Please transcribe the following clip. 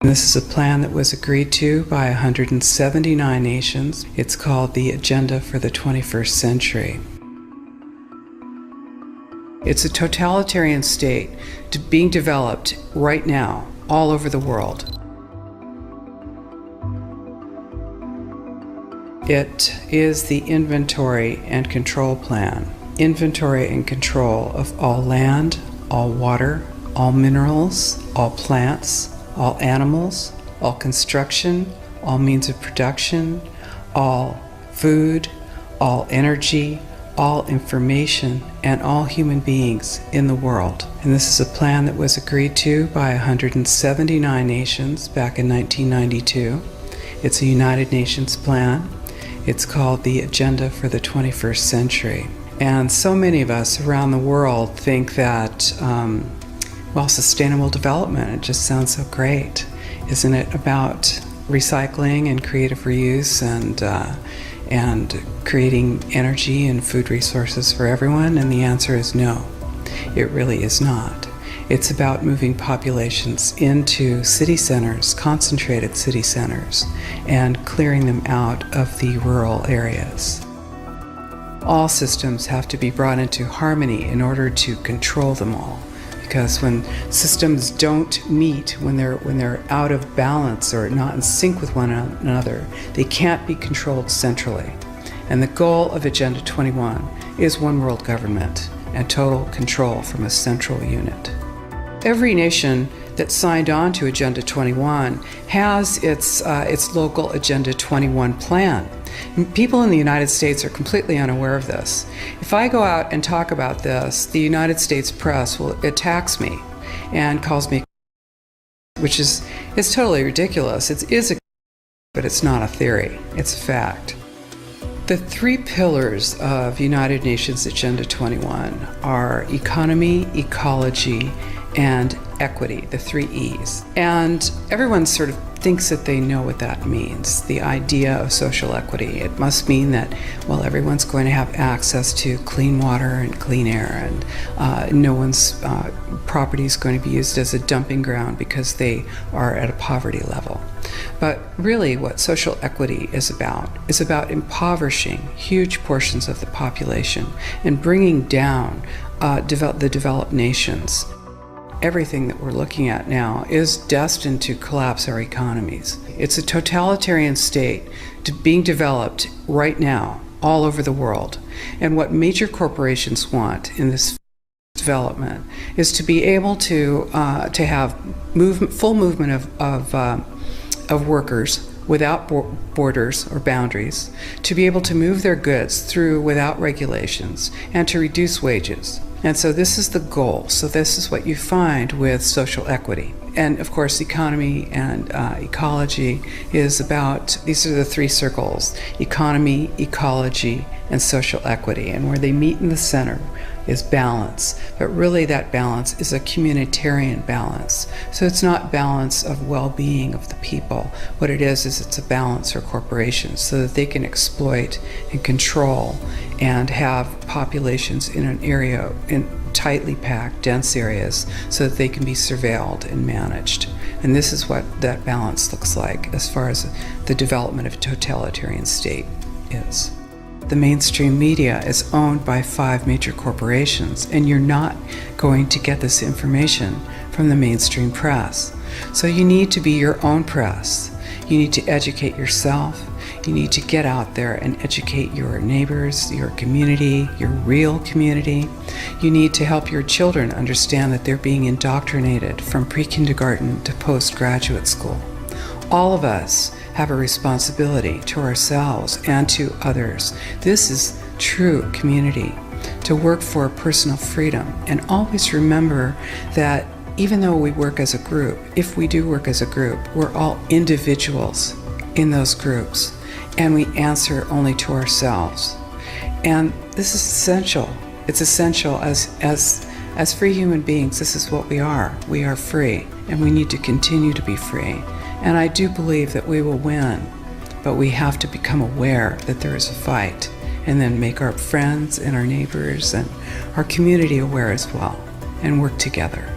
This is a plan that was agreed to by 179 nations. It's called the Agenda for the 21st Century. It's a totalitarian state being developed right now all over the world. It is the inventory and control plan. Inventory and control of all land, all water, all minerals, all plants, all animals, all construction, all means of production, all food, all energy, all information, and all human beings in the world. And this is a plan that was agreed to by 179 nations back in 1992. It's a United Nations plan. It's called the Agenda for the 21st Century. And so many of us around the world think that, sustainable development, it just sounds so great. Isn't it about recycling and creative reuse and creating energy and food resources for everyone? And the answer is no, it really is not. It's about moving populations into city centers, concentrated city centers, and clearing them out of the rural areas. All systems have to be brought into harmony in order to control them all. Because when systems don't meet, when they're out of balance or not in sync with one another, they can't be controlled centrally. And the goal of Agenda 21 is one world government and total control from a central unit. Every nation that signed on to Agenda 21 has its local Agenda 21 plan. People in the United States are completely unaware of this. If I go out and talk about this, the United States press attacks me and calls me, which is totally ridiculous. It is but it's not a theory, it's a fact. The three pillars of United Nations Agenda 21 are economy, ecology, and equity, the three E's. And everyone sort of thinks that they know what that means, the idea of social equity. It must mean that, everyone's going to have access to clean water and clean air, and no one's property is going to be used as a dumping ground because they are at a poverty level. But really what social equity is about impoverishing huge portions of the population and bringing down the developed nations. Everything that we're looking at now is destined to collapse our economies. It's a totalitarian state being developed right now all over the world. And what major corporations want in this development is to be able to have full movement of workers without borders or boundaries, to be able to move their goods through without regulations, and to reduce wages. And so this is the goal. So this is what you find with social equity. And of course, economy and ecology is about, these are the three circles: economy, ecology, and social equity. And where they meet in the center is balance. But really that balance is a communitarian balance. So it's not balance of well-being of the people. What it is it's a balance for corporations so that they can exploit and control and have populations in an area, in tightly packed, dense areas, so that they can be surveilled and managed. And this is what that balance looks like as far as the development of a totalitarian state is. The mainstream media is owned by 5 major corporations, and you're not going to get this information from the mainstream press. So you need to be your own press. You need to educate yourself. You need to get out there and educate your neighbors, your community, your real community. You need to help your children understand that they're being indoctrinated from pre-kindergarten to postgraduate school. All of us have a responsibility to ourselves and to others. This is true community, to work for personal freedom. And always remember that even though we work as a group, if we do work as a group, we're all individuals in those groups, and we answer only to ourselves. And this is essential. It's essential as free human beings. This is what we are. We are free, and we need to continue to be free. And I do believe that we will win, but we have to become aware that there is a fight, and then make our friends and our neighbors and our community aware as well, and work together.